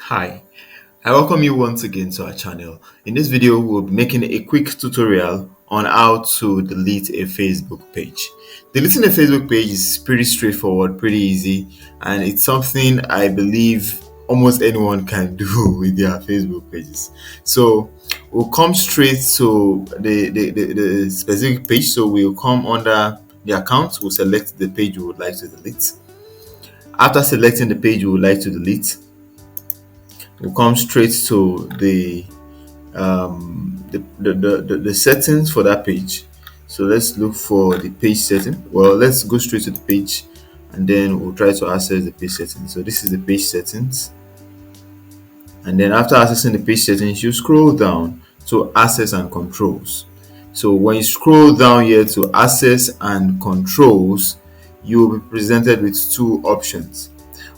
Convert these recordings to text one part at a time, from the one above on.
Hi, I welcome you once again to our channel. In this video, we'll be making a quick tutorial on how to delete a Facebook page. Deleting a Facebook page is pretty straightforward, pretty easy, and it's something I believe almost anyone can do with their Facebook pages. So we'll come straight to the specific page. So we'll come under the account, we'll select the page we would like to delete. After selecting the page we would like to delete, we'll come straight to the settings for that page. So let's look for the page setting. Well, let's go straight to the page and then we'll try to access the page settings. So this is the page settings, and then after accessing the page settings, you scroll down to access and controls. So when you scroll down here to access and controls, you will be presented with two options.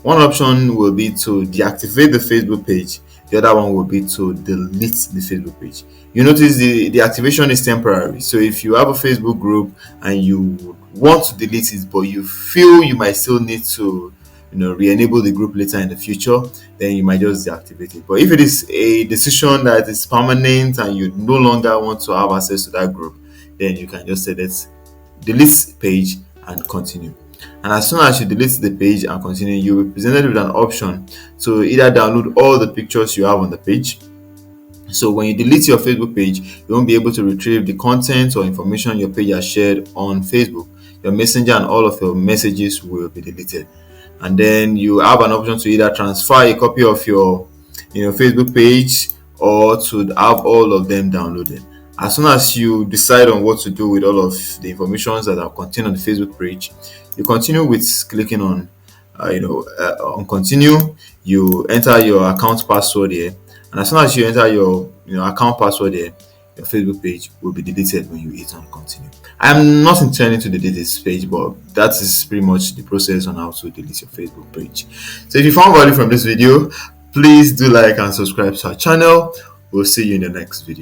One option will be to deactivate the Facebook page. The other one will be to delete the Facebook page. You notice the activation is temporary. So if you have a Facebook group and you want to delete it, but you feel you might still need to re-enable the group later in the future, then you might just deactivate it. But if it is a decision that is permanent and you no longer want to have access to that group, then you can just say let's delete page and continue. And as soon as you delete the page and continue, you will be presented with an option to either download all the pictures you have on the page. So when you delete your Facebook page, you won't be able to retrieve the content or information your page has shared on Facebook. Your messenger and all of your messages will be deleted. And then you have an option to either transfer a copy of your Facebook page or to have all of them downloaded. As soon as you decide on what to do with all of the information that are contained on the Facebook page, you continue with clicking on continue. You enter your account password here, and as soon as you enter your account password here, your Facebook page will be deleted when you hit on continue. I'm not intending to delete this page, but that is pretty much the process on how to delete your Facebook page. So if you found value from this video, please do like and subscribe to our channel. We'll see you in the next video.